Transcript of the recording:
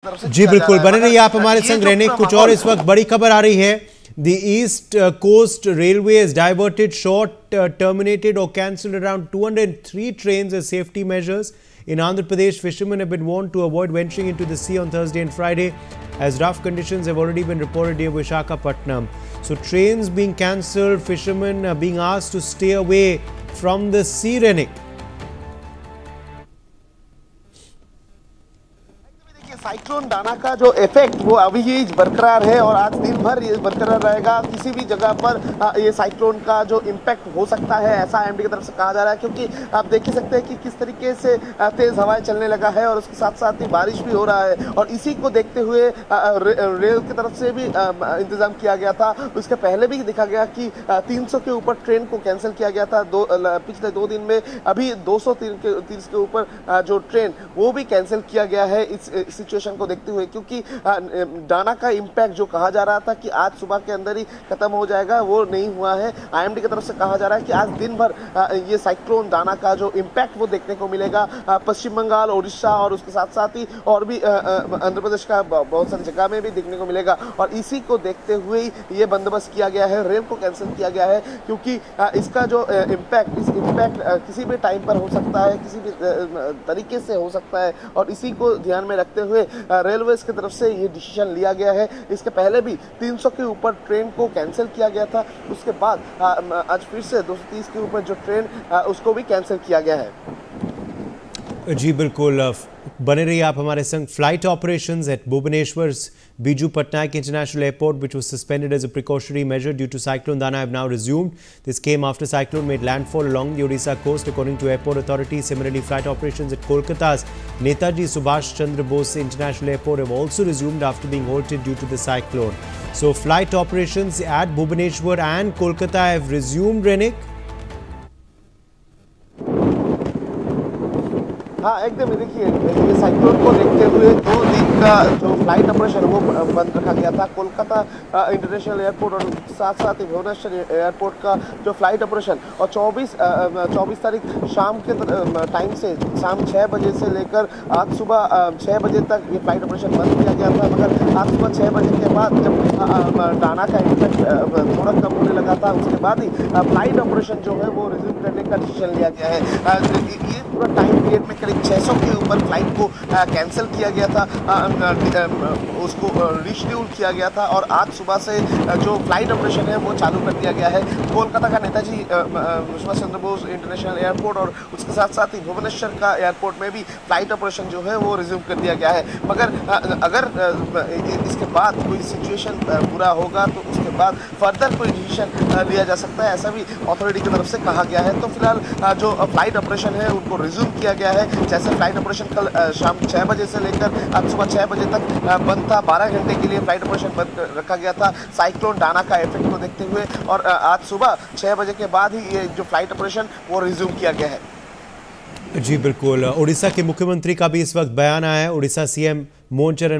जी बिल्कुल, बने रहिए आप हमारे संग रहने। कुछ और इस वक्त बड़ी खबर आ रही है। The East Coast Railway has diverted, short, terminated or cancelled around 203 trains as safety measures. In Andhra Pradesh, fishermen have been warned to avoid venturing into the sea on Thursday and Friday, as rough conditions have already been reported near Visakhapatnam. So trains being cancelled, fishermen are being asked to stay away from the sea, Renik. Cyclone Dana का जो effect वो अभी ही बरकरार है और आज दिन भर ये बरकरार रहेगा। किसी भी जगह पर ये साइक्लोन का जो इम्पैक्ट हो सकता है, ऐसा आईएमडी की तरफ से कहा जा रहा है, क्योंकि आप देख ही सकते हैं कि किस तरीके से तेज हवाएं चलने लगा है और उसके साथ साथ ही बारिश भी हो रहा है। और इसी को देखते हुए रेल की तरफ से भी इंतजाम किया गया था। उसके पहले भी देखा गया कि 300 के ऊपर ट्रेन को कैंसिल किया गया था पिछले 2 दिन में। अभी 230 के ऊपर जो ट्रेन वो भी कैंसिल किया गया है इस सिचुएशन को देखते हुए, क्योंकि डाना का इम्पैक्ट जो कहा जा रहा था कि आज सुबह के अंदर ही खत्म हो जाएगा, वो नहीं हुआ है। आईएमडी की तरफ से कहा जा रहा है कि आज दिन भर ये साइक्लोन डाना का जो इम्पैक्ट वो देखने को मिलेगा पश्चिम बंगाल, उड़ीसा और उसके साथ साथ ही और भी आंध्र प्रदेश का बहुत सारी जगह में भी देखने को मिलेगा। और इसी को देखते हुए ये बंदोबस्त किया गया है, रेल को कैंसिल किया गया है, क्योंकि इसका जो इम्पैक्ट किसी भी टाइम पर हो सकता है, किसी भी तरीके से हो सकता है। और इसी को ध्यान में रखते हुए रेलवेज की तरफ से ये डिसीजन लिया गया है। इसके पहले भी 300 के ऊपर ट्रेन को कैंसिल किया गया था, उसके बाद आज फिर से 230 के ऊपर जो ट्रेन उसको भी कैंसिल किया गया है। जी बिल्कुल, बने रहिए आप हमारे संग। Flight operations at Bhubaneswar's Biju Patnaik International Airport, which was suspended as a precautionary measure due to Cyclone Dana, have now resumed. This came after cyclone made landfall along the Odisha coast, according to airport authorities. Similarly, flight operations at Kolkata's Netaji Subhash Chandra Bose International Airport have also resumed after being halted due to the cyclone. So flight operations at Bhubaneswar and Kolkata have resumed, Renik. हाँ एकदम, देखिए ये cyclone को देखते हुए 2 दिन का जो फ्लाइट ऑपरेशन वो बंद रखा गया था। कोलकाता इंटरनेशनल एयरपोर्ट और साथ साथ ही भुवनेश्वर एयरपोर्ट का जो फ्लाइट ऑपरेशन और 24 तारीख शाम के टाइम से शाम 6 बजे से लेकर आज सुबह 6 बजे तक ये फ्लाइट ऑपरेशन बंद किया गया था। मगर आज सुबह 6 बजे के बाद जब डाना का इम्पैक्ट थोड़ा कम होने लगा था, उसके बाद ही फ्लाइट ऑपरेशन जो है वो रिज्यूम करने का डिसीजन लिया गया है। ये पूरा टाइम पीरियड में 600 के ऊपर फ्लाइट को कैंसिल किया गया था, उसको रिशेड्यूल किया गया था और आज सुबह से जो फ्लाइट ऑपरेशन है वो चालू कर दिया गया है। कोलकाता का नेताजी सुभाष चंद्र बोस इंटरनेशनल एयरपोर्ट और उसके साथ साथ ही भुवनेश्वर का एयरपोर्ट में भी फ्लाइट ऑपरेशन जो है वो रिज्यूम कर दिया गया है। मगर अगर इसके बाद कोई सिचुएशन बुरा होगा तो उसके बाद फर्दर कोई डिसीजन लिया जा सकता है, ऐसा भी अथॉरिटी की तरफ से कहा गया है। तो फिलहाल जो फ्लाइट ऑपरेशन है उनको रिज्यूम किया गया है। जैसे फ्लाइट ऑपरेशन कल शाम 6 बजे से लेकर आज सुबह 6 बजे तक बंद था, 12 घंटे के लिए फ्लाइट ऑपरेशन बंद रखा गया था साइक्लोन डाना का इफेक्ट को देखते हुए। और आज सुबह 6 बजे के बाद ही ये जो फ्लाइट ऑपरेशन वो रिज्यूम किया गया है। जी बिल्कुल, उड़ीसा के मुख्यमंत्री का भी इस वक्त बयान आया है। उड़ीसा सीएम मोहन चरण